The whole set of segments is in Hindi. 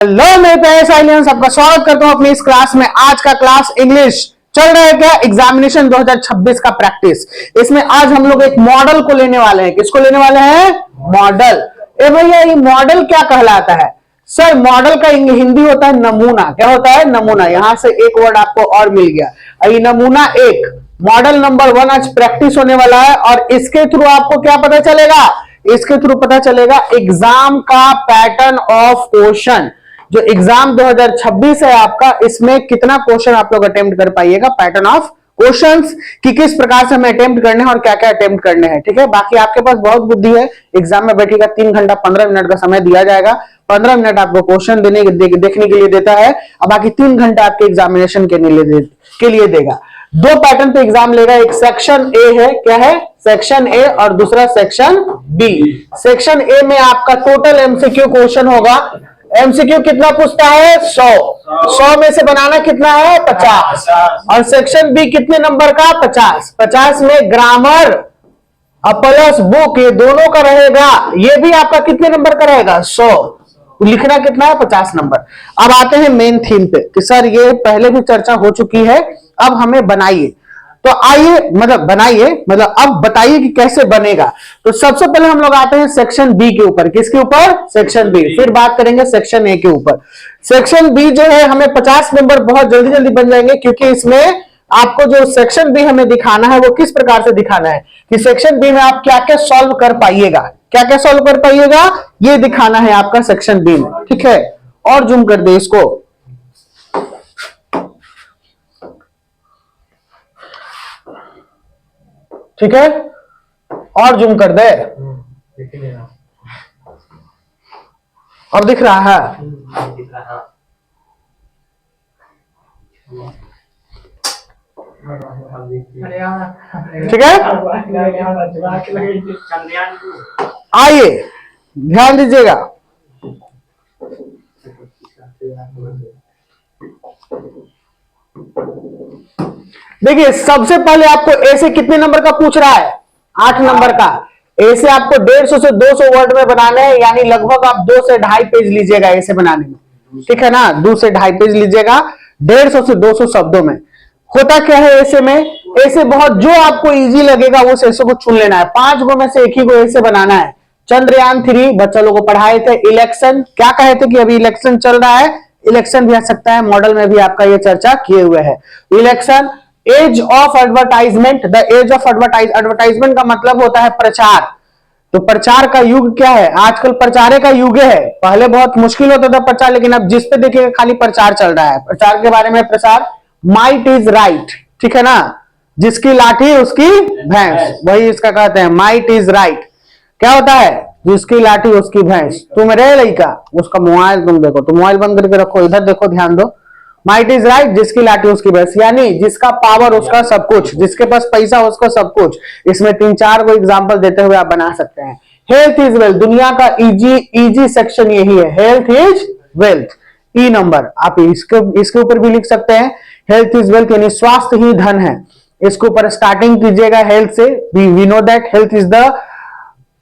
हेलो मेरे प्यारे साइलियंस, आपका स्वागत करता हूं अपनी इस क्लास में। आज का क्लास इंग्लिश चल रहा है क्या एग्जामिनेशन 2026 का प्रैक्टिस। इसमें आज हम लोग एक मॉडल को लेने वाले हैं। किसको लेने वाले हैं? मॉडल। ए भैया, ये मॉडल क्या कहलाता है? सर, मॉडल का हिंदी होता है नमूना। क्या होता है? नमूना। यहां से एक वर्ड आपको और मिल गया। ये नमूना एक मॉडल नंबर 1 आज प्रैक्टिस होने वाला है और इसके थ्रू आपको क्या पता चलेगा? इसके थ्रू पता चलेगा एग्जाम का पैटर्न ऑफ क्वेश्चन। जो एग्जाम 2026 है आपका, इसमें कितना क्वेश्चन आप लोग अटेम्प्ट कर पाइएगा, पैटर्न ऑफ क्वेश्चंस कि किस प्रकार से हमें अटेम्प्ट करने हैं और क्या क्या अटेम्प्ट करने हैं। ठीक है, बाकी आपके पास बहुत बुद्धि है। एग्जाम में बैठेगा 3 घंटा 15 मिनट का समय दिया जाएगा। 15 मिनट आपको क्वेश्चन देखने के लिए देता है और बाकी 3 घंटा आपके एग्जामिनेशन के लिए देगा। 2 पैटर्न पे एग्जाम लेगा। एक सेक्शन ए है, क्या है? सेक्शन ए, और दूसरा सेक्शन बी। सेक्शन ए में आपका टोटल एमसीक्यू क्वेश्चन होगा। एमसीक्यू कितना पूछता है? 100 में से बनाना कितना है? 50। और सेक्शन बी कितने नंबर का? 50 में ग्रामर प्लस बुक ये दोनों का रहेगा। ये भी आपका कितने नंबर का रहेगा? 100। लिखना कितना है? 50 नंबर। अब आते हैं मेन थीम पे कि सर ये पहले भी चर्चा हो चुकी है, अब हमें बनाइए। तो आइए, मतलब अब बताइए कि कैसे बनेगा। तो सबसे पहले हम लोग आते हैं सेक्शन बी के ऊपर। किसके ऊपर? Section B. फिर बात करेंगे सेक्शन ए के ऊपर। सेक्शन बी जो है, हमें 50 नंबर बहुत जल्दी जल्दी बन जाएंगे, क्योंकि इसमें आपको जो सेक्शन बी हमें दिखाना है वो किस प्रकार से दिखाना है कि सेक्शन बी में आप क्या क्या सॉल्व कर पाइएगा, क्या क्या सॉल्व कर पाइएगा, ये दिखाना है आपका सेक्शन बी में। ठीक है, और जूम कर दे इसको। ठीक है, और जूम कर दे। अब दिख रहा है? ठीक है, आइए ध्यान दीजिएगा। देखिए, सबसे पहले आपको ए से कितने नंबर का पूछ रहा है? 8 नंबर का। ए से आपको 150 से 200 वर्ड में बनाने हैं, यानी लगभग आप 2 से 2.5 पेज लीजिएगा ए से बनाने में। ठीक है ना, 2 से 2.5 पेज लीजिएगा 150 से 200 शब्दों में। होता क्या है ऐसे में? ऐसे बहुत जो आपको इजी लगेगा वो ऐसे को चुन लेना है। 5 गो में से एक ही को ऐसे बनाना है। चंद्रयान 3 बच्चा लोगों को पढ़ाए थे। इलेक्शन, क्या कहे थे कि अभी इलेक्शन चल रहा है, इलेक्शन भी आ सकता है, मॉडल में भी आपका ये चर्चा किए हुए है। Election, age of advertisement. The age of advertisement का मतलब होता है प्रचार। तो प्रचार का युग क्या है? आजकल प्रचार का युग है। पहले बहुत मुश्किल होता था प्रचार, लेकिन अब जिस पे देखिए खाली प्रचार चल रहा है। प्रचार के बारे में प्रचार, माइट इज राइट। ठीक है ना, जिसकी लाठी उसकी भैंस, वही इसका कहते हैं माइट इज राइट। क्या होता है? जिसकी लाठी उसकी भैंस। तुम रे लड़का, उसका मोबाइल तुम देखो, तो मोबाइल बंद करके रखो, इधर देखो, ध्यान दो। माइट इज राइट, जिसकी लाठी उसकी भैंस, यानी जिसका पावर उसका सब कुछ, जिसके पास पैसा उसका सब कुछ। इसमें 3-4 को एग्जांपल देते हुए आप बना सकते हैं। हेल्थ इज वेल्थ, दुनिया का इजी सेक्शन यही है, health is wealth. E number आप इसके ऊपर भी लिख सकते हैं, हेल्थ इज वेल्थ, यानी स्वास्थ्य ही धन है। इसके ऊपर स्टार्टिंग कीजिएगा हेल्थ से। We know that health is the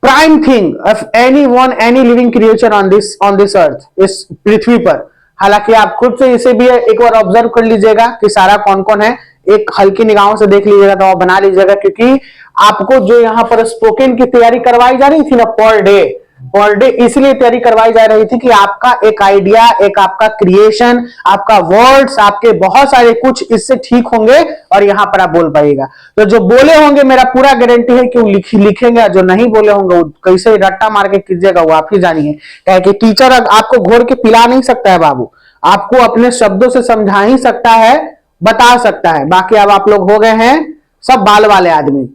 prime thing of any living creature on this earth, इस पृथ्वी पर। हालांकि आप खुद से इसे भी एक बार ऑब्जर्व कर लीजिएगा कि सारा कौन कौन है, एक हल्की निगाहों से देख लीजिएगा तो आप बना लीजिएगा, क्योंकि आपको जो यहाँ पर स्पोकन की तैयारी करवाई जा रही थी ना, पर डे इसलिए तैयारी करवाई जा रही थी कि आपका एक आइडिया, एक आपका क्रिएशन, आपका वर्ड्स, आपके बहुत सारे कुछ इससे ठीक होंगे और यहाँ पर आप बोल पाइएगा। तो जो बोले होंगे मेरा पूरा गारंटी है कि वो लिखेंगे, जो नहीं बोले होंगे वो कैसे रट्टा मार के कीजिएगा वो आप ही जानिए। क्या कि टीचर आपको घोर के पिला नहीं सकता है बाबू, आपको अपने शब्दों से समझा ही सकता है, बता सकता है। बाकी अब आप लोग हो गए हैं सब बाल वाले आदमी।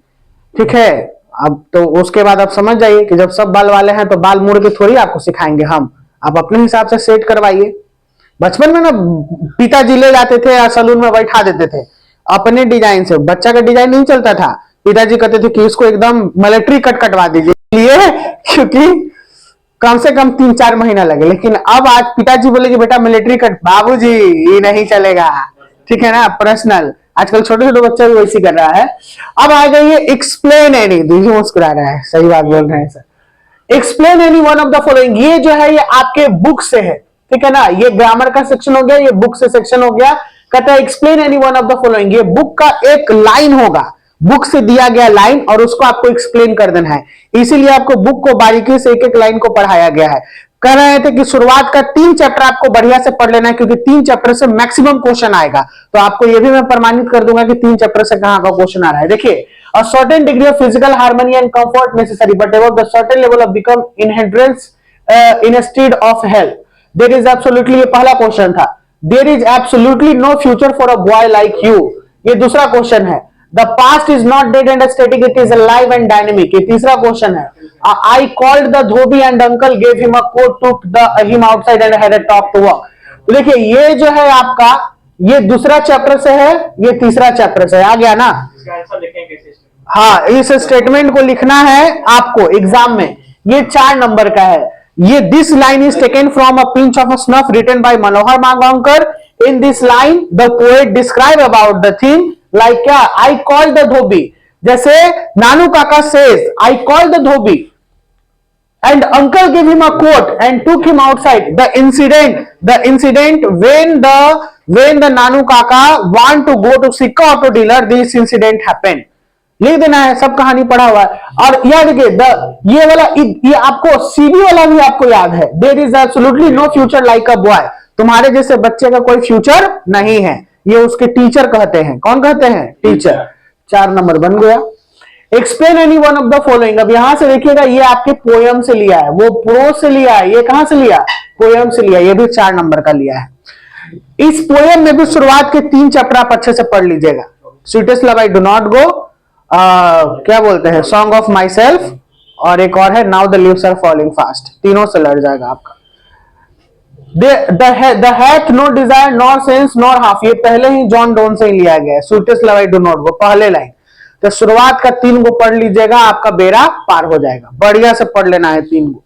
ठीक है, अब तो उसके बाद आप समझ जाइए कि जब सब बाल वाले हैं तो बाल मुड़ के थोड़ी आपको सिखाएंगे हम, आप अपने हिसाब से सेट करवाइए। बचपन में ना पिताजी ले जाते थे या सलून में बैठा देते थे अपने डिजाइन से। बच्चा का डिजाइन नहीं चलता था, पिताजी कहते थे कि इसको एकदम मिलिट्री कट कटवा दीजिए, लिए क्योंकि कम से कम 3-4 महीना लगे। लेकिन अब आज पिताजी बोले कि बेटा मिलिट्री कट, बाबूजी ये नहीं चलेगा। ठीक है ना, पर्सनल। आजकल छोटे छोटे बच्चे भी वैसी कर रहा है। अब आ जाइए एक्सप्लेन एनी, मुस्कुरा रहा है, सही बात बोल रहे हैं sir. Explain any one of the following, ये जो है ये आपके बुक से है। ठीक है ना। ये ग्रामर का सेक्शन हो गया, ये बुक से सेक्शन हो गया। कहता है explain any one of the following, ये बुक का एक लाइन होगा, बुक से दिया गया लाइन, और उसको आपको एक्सप्लेन कर देना है। इसीलिए आपको बुक को बारीकी से एक एक लाइन को पढ़ाया गया है। कह रहे थे कि शुरुआत का 3 चैप्टर आपको बढ़िया से पढ़ लेना है, क्योंकि 3 चैप्टर से मैक्सिमम क्वेश्चन आएगा। तो आपको यह भी मैं प्रमाणित कर दूंगा कि 3 चैप्टर से कहां का क्वेश्चन आ रहा है। देखिए, a certain degree of physical harmony and comfort necessary, but above the certain level of become in hindrance instead of help. There is absolutely, ये पहला क्वेश्चन था। There is absolutely no future for a boy like you, ये दूसरा क्वेश्चन है। The past is not dead and static, it is alive and dynamic, ये तीसरा क्वेश्चन है। I called the Dhobi and uncle gave him a coat, took him outside and had a talk to walk। तो देखिए, ये जो है आपका, ये दूसरा चैप्टर से है, ये तीसरा चैप्टर से है। आ गया ना। हाँ, इस स्टेटमेंट को लिखना है आपको एग्जाम में। ये 4 नंबर का है। ये this line is taken from a pinch of snuff written by Manohar Mangonkar. In this line the poet describe about the thing like क्या, आई कॉल द धोबी। जैसे Nanu Kaka says I call the dhobi and uncle gave him a coat and took him outside. The incident when the Nanu Kaka want to go to Sikka auto dealer, this incident happened. लिख देना है, सब कहानी पढ़ा हुआ है। और याद देखिए, ये वाला, ये आपको सीबी वाला भी आपको याद है। There is absolutely no future like a boy, तुम्हारे जैसे बच्चे का कोई फ्यूचर नहीं है, ये उसके टीचर कहते हैं। कौन कहते हैं? टीचर। 4 नंबर बन गया। Explain any one of the following, अब यहां से देखिएगा, ये आपके पोयम से लिया है, वो प्रोज से लिया है, ये कहां से लिया? पोयम से लिया, ये भी 4 नंबर का लिया है। इस पोयम में भी शुरुआत के 3 चैप्टर आप अच्छे से पढ़ लीजिएगा। Sweetest love I do not go, क्या बोलते हैं, सॉन्ग ऑफ माई सेल्फ, और एक और है now the leaves are falling fast. तीनों से लड़ जाएगा आपका। The hath no desire nor sense nor half, ये पहले ही जॉन डोन से ही लिया गया है। Sweetest love I do not go पहले लाइन, तो शुरुआत का 3 को पढ़ लीजिएगा, आपका बेड़ा पार हो जाएगा। बढ़िया से पढ़ लेना है 3 को।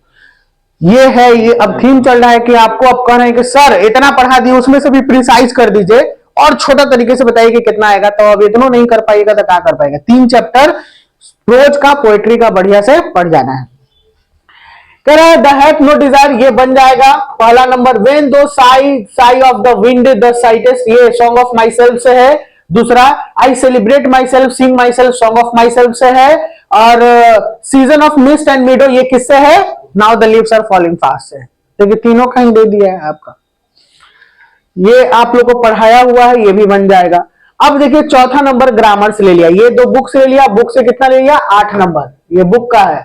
ये है, ये अब थीम चल रहा है कि आपको अब कह रहे हैं कि सर इतना पढ़ा दिए, उसमें से भी प्रिसाइज कर दीजिए और छोटा तरीके से बताइए कि कितना आएगा। तो अब इतना नहीं कर पाएगा तो क्या कर पाएगा। 3 चैप्टर प्रोज का, पोएट्री का बढ़िया से पढ़ जाना है। कह रहा है द हैथ नो डिजायर, ये बन जाएगा पहला number. When thou sigh of the wind the sighest, ये सॉन्ग ऑफ माई सेल्फ से है। दूसरा I celebrate my self sing my self, song of my self से है। और season of mist and meadow, ये किससे है? Now the leaves are falling fast से। देखिए तीनों कहीं दे दिया है आपका, ये आप लोग को पढ़ाया हुआ है, ये भी बन जाएगा। अब देखिए चौथा नंबर ग्रामर से ले लिया, ये 2 बुक से ले लिया। बुक से कितना ले लिया? 8 नंबर, ये बुक का है।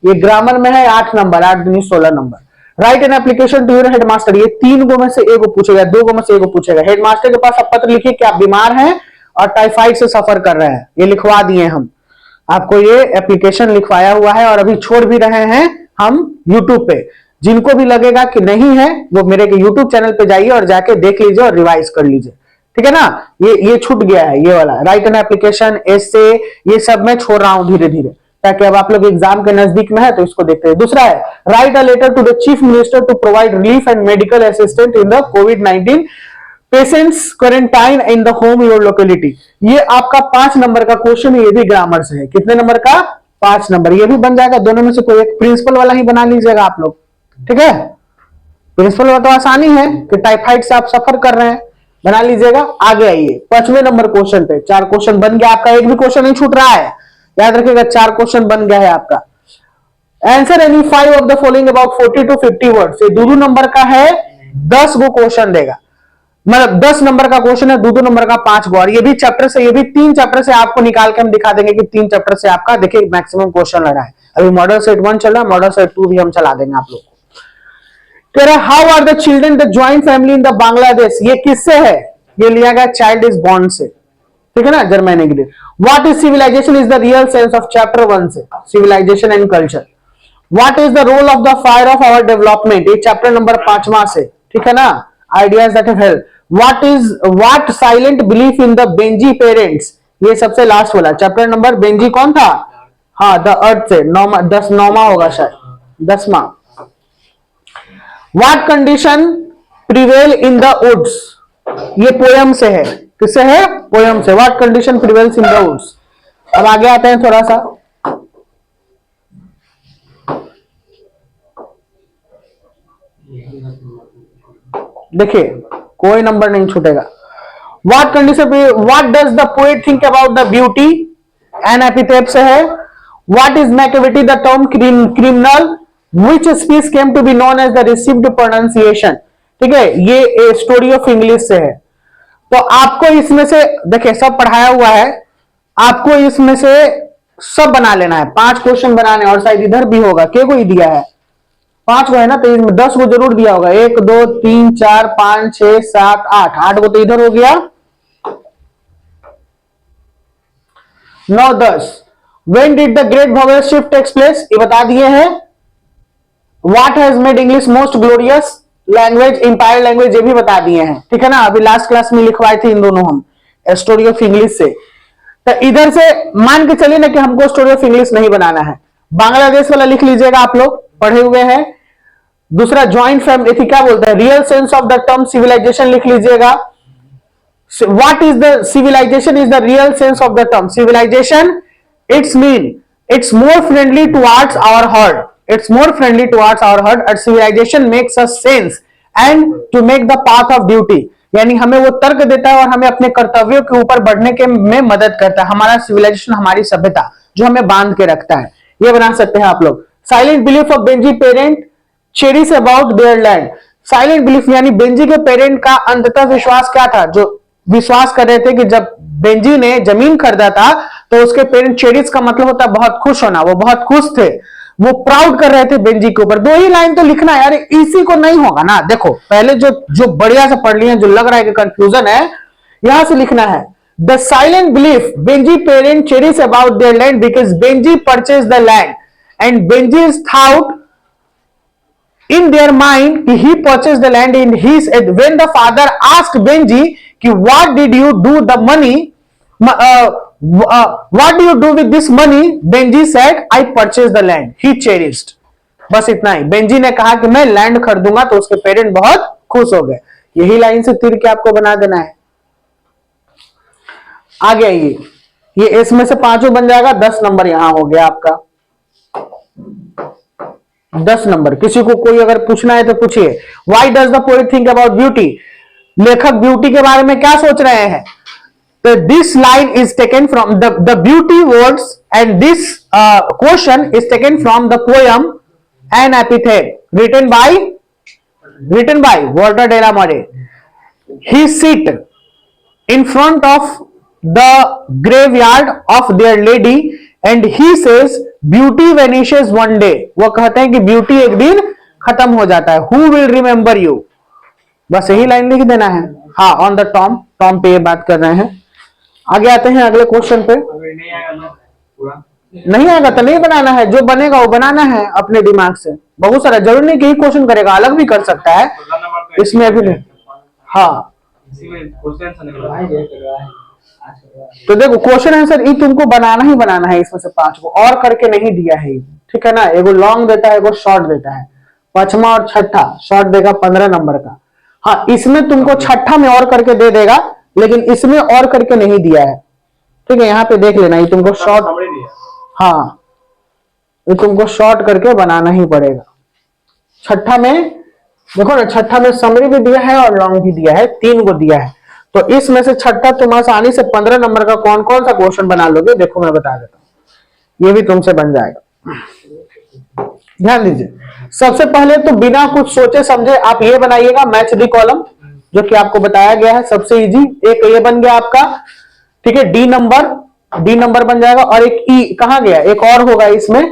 ये ग्रामर में है 8 नंबर, 8 दूनी 16 number. Write an application to your headmaster, ये 3 गो में से 1 को पूछेगा, 2 गो में से 1 को पूछेगा। हेडमास्टर के पास आप पत्र लिखिए कि आप बीमार हैं और टाइफाइड से सफर कर रहे हैं, ये लिखवा दिए हम आपको, ये एप्लीकेशन लिखवाया हुआ है और अभी छोड़ भी रहे हैं हम यूट्यूब पे। जिनको भी लगेगा कि नहीं है वो मेरे के यूट्यूब चैनल पे जाइए और जाके देख लीजिए और रिवाइज कर लीजिए, ठीक है ना। ये छूट गया है, ये वाला राइट एन एप्लीकेशन, एसे, ये सब मैं छोड़ रहा हूं धीरे धीरे, ताकि अब आप लोग एग्जाम के नजदीक में है तो इसको देखते हैं। दूसरा है write a letter to the chief minister to provide relief and medical assistant in the कोविड-19 patients quarantine in the home your locality. ये आपका 5 नंबर का क्वेश्चन है, ये भी ग्रामर से है। कितने नंबर का? 5 नंबर, ये भी बन जाएगा। दोनों में से कोई एक प्रिंसिपल वाला ही बना लीजिएगा आप लोग, ठीक है। प्रिंसिपल वाला तो आसानी है कि टाइफाइड से आप सफर कर रहे हैं, बना लीजिएगा। आगे आइए 5वें नंबर क्वेश्चन पे। 4 क्वेश्चन बन गया आपका, एक भी क्वेश्चन नहीं छूट रहा है, याद रखिएगा 4 क्वेश्चन बन गया है आपका। Answer any 5 of the following about 40 to 50 words, ये 2 नंबर का है, 10 गो क्वेश्चन देगा, मतलब 10 नंबर का क्वेश्चन है, 2 नंबर का 5 गो। और ये भी चैप्टर से, ये भी 3 चैप्टर से आपको निकाल के हम दिखा देंगे कि 3 चैप्टर से आपका देखिए मैक्सिमम क्वेश्चन लगा है। अभी मॉडल सेट 1 चल रहा है, मॉडल सेट 2 भी हम चला देंगे आप लोग को। कह रहा है how are the children the joint family in the Bangladesh, ये किससे है? ये लिया गया चाइल्ड इज बॉर्न से, ठीक है ना, जर्मनी के लिए। What is civilisation is the real sense of chapter 1 से, civilisation and culture. What is the role of the fire of our development, ये चैप्टर नंबर 5वां से, ठीक है ना, ideas that have help. What silent belief in the benji parents, ये सबसे लास्ट वाला चैप्टर नंबर। बेंजी कौन था? हाँ, द अर्थ से 9वां होगा शायद, 10वां। What condition prevail in the woods, ये पोयम से है। किससे है? पोयम से। What condition prevails in the woods. अब आगे आते हैं थोड़ा सा, देखिए कोई नंबर नहीं छूटेगा। What condition, what does the poet think about the beauty, an epithet से है। What is Macavity the term criminal, which speech came to be known as the received pronunciation. ठीक है, ये स्टोरी ऑफ इंग्लिश से है। तो आपको इसमें से देखिए सब पढ़ाया हुआ है, आपको इसमें से सब बना लेना है। 5 क्वेश्चन बनाने, और शायद इधर भी होगा, के को ही दिया है 5 को है ना, तो इसमें 10 को जरूर दिया होगा। 1 2 3 4 5 6 7 8, 8 को तो इधर हो गया, 9 10। When did the great vowel shift takes place, ये बता दिए हैं। What has made English most glorious language, empire language, ये भी बता दिए हैं। ठीक है ना, अभी लास्ट क्लास में लिखवाए थे इन दोनों हम, स्टोरी ऑफ इंग्लिश से। तो इधर से मान के चलिए ना कि हमको स्टोरी ऑफ इंग्लिश नहीं बनाना है, बांग्लादेश वाला लिख लीजिएगा, आप लोग पढ़े हुए हैं। दूसरा ज्वाइंट फैमिली, क्या बोलते हैं, real sense of the term civilisation लिख लीजिएगा। What is the civilization is the real sense of the term civilization, it's mean it's more friendly towards our heart, it's more friendly towards our heart, and civilization makes us sense and to make the path of duty, यानी हमें वो तर्क देता है और हमें अपने कर्तव्यों के ऊपर बढ़ने के में मदद करता है। हमारा सिविलाइजेशन, हमारी सभ्यता जो हमें बांध के रखता है, ये बना सकते हैं आप लोग। Silent belief of Benji parent cherish about their land, silent belief यानी बेंजी के पेरेंट का अंततः विश्वास क्या था, जो विश्वास कर रहे थे कि जब बेंजी ने जमीन खरीदा था तो उसके पेरेंट, चेरिश का मतलब होता है बहुत खुश होना, वो बहुत खुश थे, वो प्राउड कर रहे थे बेंजी के ऊपर। 2 ही लाइन तो लिखना है यार, इसी को नहीं होगा ना। देखो पहले जो बढ़िया से पढ़ लिए, जो लग रहा है कि कंफ्यूजन है, यहां से लिखना है। The silent belief Benji parent cherish about their land because Benji purchase the land and Benji thought in their mind he purchased the land in his, when the father asked Benji कि what did you do the money, what do you do with this money, Benji said I purchased the land, he cherished। बस इतना ही, बेंजी ने कहा कि मैं लैंड खरीदूंगा, तो उसके पेरेंट बहुत खुश हो गए। यही लाइन से तीर के आपको बना देना है। आ गया ये इसमें से 5 बन जाएगा, 10 नंबर यहां हो गया आपका, 10 नंबर। किसी को कोई अगर पूछना है तो पूछिए। Why does the poet think about beauty, लेखक ब्यूटी के बारे में क्या सोच रहे हैं। तो this line is taken from the beauty words and this question is taken from the poem an epithet written by Walter de la Mare. He sit in front of the graveyard of their lady and he says beauty vanishes one day, वो कहते हैं कि ब्यूटी एक दिन खत्म हो जाता है। who will remember you, बस यही लाइन लिख देना है। हाँ, ऑन द टॉम पे ये बात कर रहे हैं। आगे आते हैं अगले क्वेश्चन पे। नहीं आएगा तो नहीं बनाना है, जो बनेगा वो बनाना है अपने दिमाग से। बहुत सारा, जरूर नहीं कि ही क्वेश्चन करेगा, अलग भी कर सकता है, इसमें अभी नहीं। हाँ तो देखो क्वेश्चन आंसर ये तुमको बनाना ही बनाना है, इसमें से 5 को और करके नहीं दिया है। ठीक है ना, एगो लॉन्ग देता है, एगो शॉर्ट देता है। 5वां और 6ठा शॉर्ट देगा 15 नंबर का। हाँ, इसमें तुमको 6ठा में और करके दे देगा, लेकिन इसमें और करके नहीं दिया है। ठीक है, यहाँ पे देख लेना, ये तुमको शॉर्ट, हाँ ये तुमको शॉर्ट करके बनाना ही पड़ेगा। 6ठा में देखो ना, 6ठा में समरी भी दिया है और लॉन्ग भी दिया है, 3 को दिया है। तो इसमें से 6ठा तुम आसानी से 15 नंबर का कौन कौन सा क्वेश्चन बना लोगे, देखो मैं बता देता हूं, ये भी तुमसे बन जाएगा। ध्यान दीजिए, सबसे पहले तो बिना कुछ सोचे समझे आप ये बनाइएगा मैच दी कॉलम, जो कि आपको बताया गया है, सबसे इजी। एक ये बन गया आपका, ठीक है, डी नंबर बन जाएगा, और एक ई कहाँ गया, एक और होगा इसमें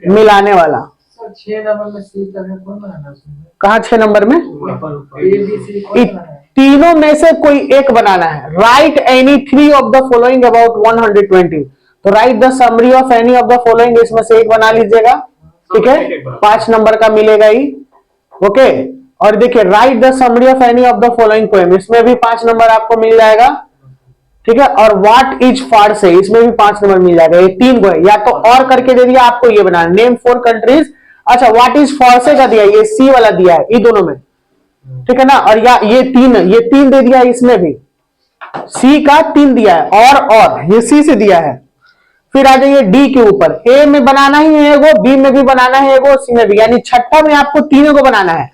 मिलाने वाला। 6 नंबर में सी का है, कौन बनाना है? कहाँ 6 नंबर में? तीनों में से कोई एक बनाना है। Right any 3 of the following about 120, तो right the summary of any of the following, इसमें से एक बना लीजिएगा। ठीक है, 5 नंबर का मिलेगा ही। ओके, और देखिए right the summary of any of the following poem, इसमें भी 5 नंबर आपको मिल जाएगा। ठीक है, और व्हाट इज फारसे, इसमें भी 5 नंबर मिल जाएगा। ये 3 को है, या तो और करके दे दिया आपको, ये बनाना नेम 4 कंट्रीज। अच्छा, व्हाट इज फारसे का दिया, ये सी वाला दिया है, ये दोनों में। ठीक है ना, और या ये 3 दे दिया है, इसमें भी सी का 3 दिया है, और ये सी से दिया है। फिर आ जाइए डी के ऊपर, ए में बनाना ही है एगो, बी में भी बनाना है एगो, सी में भी, यानी 6ठा में आपको 3 को बनाना है।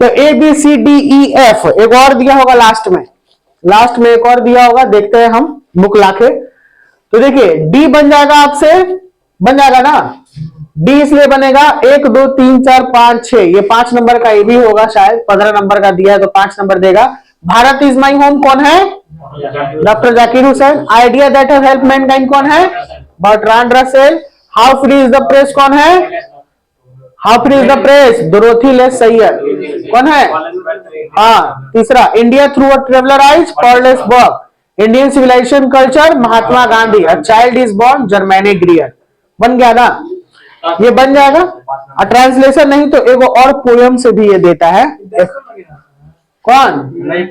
तो A B C D E F एक और दिया होगा लास्ट में एक और दिया होगा, देखते हैं हम बुक लाके। तो देखिए डी बन जाएगा आपसे, बन जाएगा ना, डी इसलिए बनेगा 1 2 3 4 5 6, ये 5 नंबर का ये भी होगा शायद, 15 नंबर का दिया है तो 5 नंबर देगा। भारत इज माई होम कौन है? Doctor Zakir Hussain. Idea that have help mankind कौन है? Bertrand Russell. How free is the press कौन है? How free is the press? Dorothy Les सैयद कौन है? हाँ तीसरा, India through a traveller eyes Pearl Buck. Indian civilization culture Mahatma Gandhi. A child is born Germaine Greer. बन गया ना, ये बन जाएगा। ट्रांसलेशन नहीं तो एक और पोयम से भी ये देता है। कौन? नहीं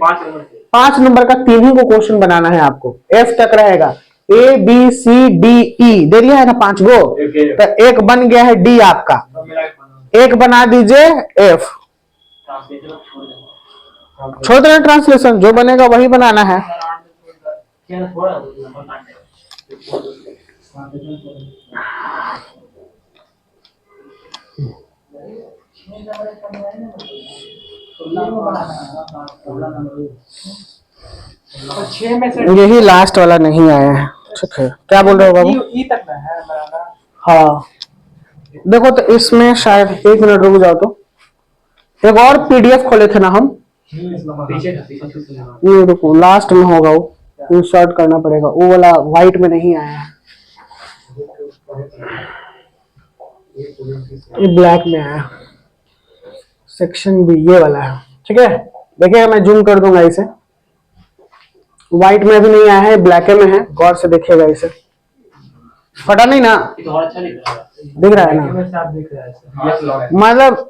5 नंबर का 3 ही को क्वेश्चन बनाना है आपको, एफ तक रहेगा। ए बी सी डी ई दे दिया है ना 5 गो, तो एक बन गया है डी आपका, एक बना दीजिए एफ। छोड़ देना ट्रांसलेशन, जो बनेगा वही बनाना है। यही लास्ट वाला नहीं आया है, ठीक है। क्या बोल रहे हो बाबू? ई तक ना है बनाना। हाँ देखो, तो इसमें शायद 1 मिनट रुक जाओ, तो एक और पीडीएफ खोले थे ना हम, ये देखो लास्ट में होगा, वो इंसर्ट करना पड़ेगा, वो वाला व्हाइट में नहीं आया है, ये ब्लैक में आया सेक्शन बी, ये वाला है, ठीक है। देखिएगा मैं जूम कर दूंगा इसे, व्हाइट में भी नहीं आया है, ब्लैक में है, गौर से देखिएगा इसे, फटा नहीं ना, दिख रहा है ना, मतलब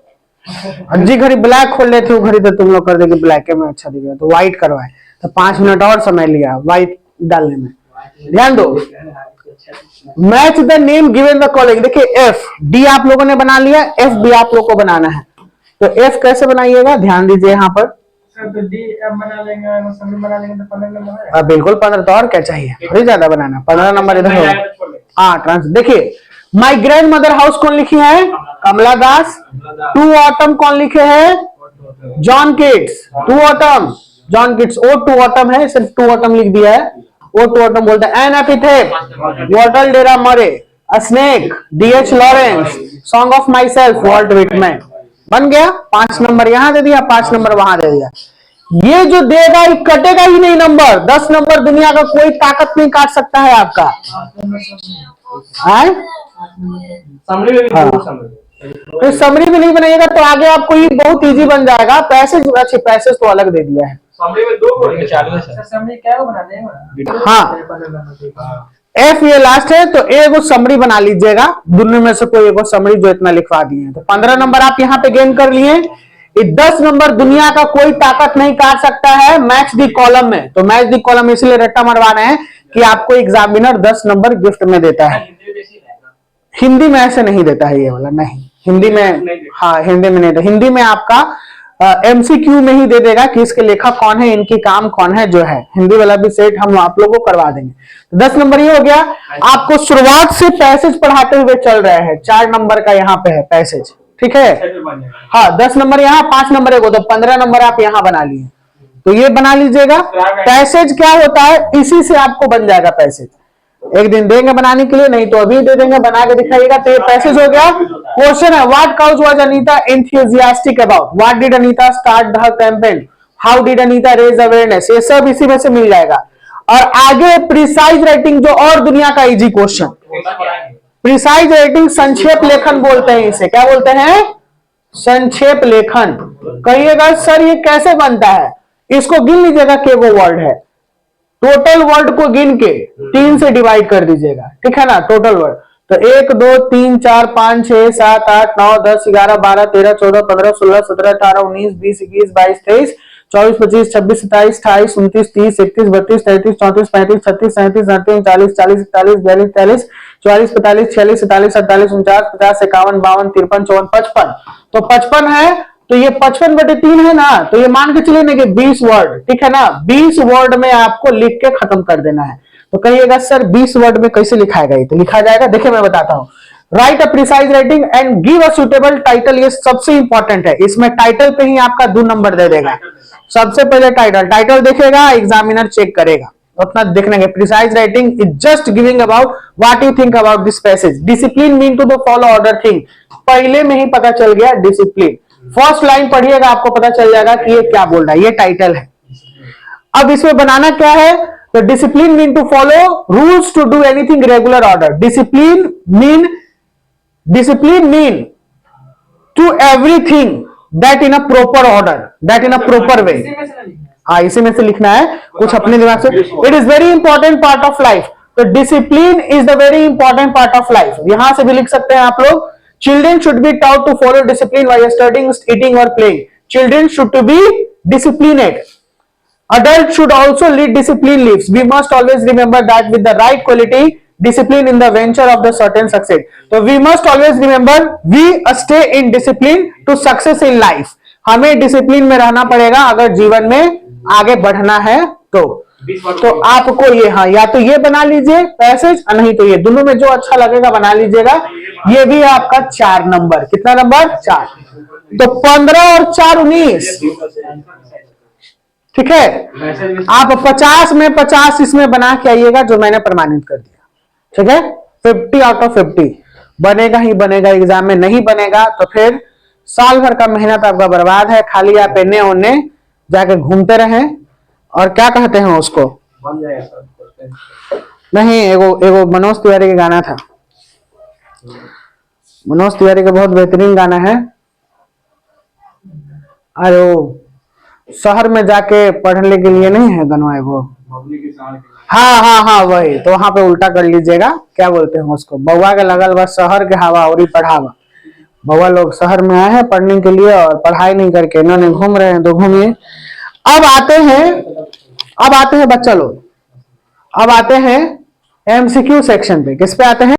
जी घड़ी ब्लैक खोल लेते हो घड़ी तो तुम लोग कर देंगे ब्लैक में अच्छा दिख रहा है, तो व्हाइट करवाए, तो 5 मिनट और समय लिया व्हाइट डालने में। ध्यान दो, match the name given the calling. देखिए एफ डी आप लोगों ने बना लिया, एफ भी आप लोगों को बनाना है, तो एफ कैसे बनाइएगा ध्यान दीजिए यहाँ पर। तो डी एफ बना लेंगे, समरी बना लेंगे तो 15 नंबर है। बिल्कुल 15, तो और क्या चाहिए, थोड़ी ज्यादा बनाना, 15 नंबर इधर हो। हाँ ट्रांस, देखिए माई ग्रैंड मदर हाउस कौन लिखी है? कमला दास। टू ऑटम कौन लिखे हैं? John Keats. To autumn John Keats, O to autumn है, सिर्फ टू ऑटम लिख दिया है, ओ टू ऑटम बोलते हैं। N epithet, Walter de la Mare. A snake, D H Lawrence. Song of my self, Walt Whitman. बन गया, 5 नंबर यहाँ दे दिया, 5 नंबर वहां दे दिया। ये जो देगा ये कटेगा ही नहीं नंबर, 10 नंबर दुनिया का कोई ताकत नहीं काट सकता है आपका। तो समरी भी नहीं बनाइएगा तो आगे आपको ये बहुत इजी बन जाएगा। पैसेज, अच्छे पैसेज तो अलग दे दिया है, समरी में 2 को चालू है, समरी क्या को बना देंगे। हाँ एफ ये लास्ट है, तो एक समरी बना लीजिएगा, दोनों में से कोई एक समरी जो इतना लिखवा दिए हैं। तो 15 नंबर आप यहाँ पे गेन कर लिए। 10 नंबर दुनिया का कोई ताकत नहीं काट सकता है मैच दी कॉलम में, तो मैच दी कॉलम इसलिए रट्टा मरवा रहे हैं कि आपको एग्जामिनर 10 नंबर गिफ्ट में देता है। हिंदी में ऐसे नहीं देता है ये वाला, नहीं हिंदी में, हाँ हिंदी में नहीं, हिंदी में आपका एमसीक्यू में ही दे देगा कि इसके लेखक कौन है, इनकी काम कौन है, जो है हिंदी वाला भी सेट हम आप लोगों को करवा देंगे। तो 10 नंबर ये हो गया। आपको शुरुआत से पैसेज पढ़ाते हुए चल रहे हैं, 4 नंबर का यहाँ पे है पैसेज, ठीक है। हाँ 10 नंबर यहाँ, 5 नंबर एक, तो 15 नंबर आप यहाँ बना लिए, तो ये बना लीजिएगा। पैसेज क्या होता है, इसी से आपको बन जाएगा पैसेज। एक दिन देंगे बनाने के लिए, नहीं तो अभी दे देंगे, बना के दिखाइएगा, तो ये पैसेज हो गया। क्वेश्चन है, what cause was Anita enthusiastic about? What did Anita start the campaign? How did Anita raise awareness? ये सब इसी में से मिल जाएगा। और आगे प्रिसाइज राइटिंग, जो और दुनिया का इजी क्वेश्चन, प्रिसाइज राइटिंग संक्षेप लेखन बोलते हैं इसे, क्या बोलते हैं? संक्षेप लेखन। कहिएगा सर ये कैसे बनता है, इसको गिन लीजिएगा के वो वर्ड है, टोटल वर्ड को गिन के 3 से डिवाइड कर दीजिएगा, ठीक है ना, टोटल वर्ड। तो 1 2 3 4 5 6 7 8 9 10 11 12 13 14 15 16 17 18 19 20 21 22 23 24 25 26 27 28 29 30 31 32 33 34 35 36 37 38 39 40 41 42 43 44 45 46 47 48 49 50 51 52 53 54 55, तो 55 है, तो ये 55/3 है ना, तो ये मान के चलिए ना कि 20 वर्ड, ठीक है ना, 20 वर्ड में आपको लिख के खत्म कर देना है। तो कहिएगा सर 20 वर्ड में कैसे लिखाएगा, ये तो लिखा जाएगा, देखिए मैं बताता हूँ। Right a precise rating and give a suitable title. ये सबसे इंपॉर्टेंट है, इसमें टाइटल पे ही आपका 2 नंबर दे देगा। सबसे पहले टाइटल देखेगा, एग्जामिनर चेक करेगा, उतना देखने के। Precise writing is just giving about what you think about this passage. Discipline mean to the follow order thing, पहले में ही पता चल गया डिसिप्लिन। फर्स्ट लाइन पढ़िएगा, आपको पता चल जाएगा कि ये क्या बोल रहा है, ये टाइटल है। अब इसमें बनाना क्या है, तो discipline mean to follow rules to do anything regular order. Discipline mean to everything that in a proper order, that in a proper way. इसी में से ना लिखना है। हाँ, इसी में से लिखना है, कुछ अपने दिमाग से। It is very important part of life. तो discipline is the very important part of life. यहां से भी लिख सकते हैं आप लोग, children should be taught to follow discipline while studying, eating और playing. Children should to be disciplined. Adults should also lead disciplined lives. We must always remember that with the right quality, discipline in the venture of the certain success. So we must always remember we stay in discipline to success in life. हमें डिसिप्लिन में रहना पड़ेगा अगर जीवन में आगे बढ़ना है तो आपको ये, हाँ, या तो ये बना लीजिए पैसेज, नहीं तो ये, दोनों में जो अच्छा लगेगा बना लीजिएगा। ये भी है आपका 4 नंबर। कितना नंबर? 4। तो 15 और 4 19। ठीक है, आप 50 में 50 इसमें बना के आइएगा जो मैंने प्रमाणित कर दिया। ठीक है, 50 आउट ऑफ 50 बनेगा ही बनेगा। एग्जाम में नहीं बनेगा तो फिर साल भर का मेहनत आपका बर्बाद है। खाली आप एने ओने जाके घूमते रहें, और क्या कहते हैं उसको, बन जाएगा सर। नहीं, एगो मनोज तिवारी का गाना था। मनोज तिवारी का बहुत बेहतरीन गाना है। अरे वो शहर में जाके पढ़ने के लिए नहीं है गनवा वो, हाँ, वही। तो वहां पे उल्टा कर लीजिएगा, क्या बोलते हैं उसको, बउआ के लगल बस शहर के हवा और ही पढ़ावा। बउआ लोग शहर में आए हैं पढ़ने के लिए और पढ़ाई नहीं करके इन्होंने घूम रहे हैं, तो घूमिए। अब आते हैं बच्चा लोग, अब आते हैं एमसीक्यू सेक्शन पे। किस पे आते हैं?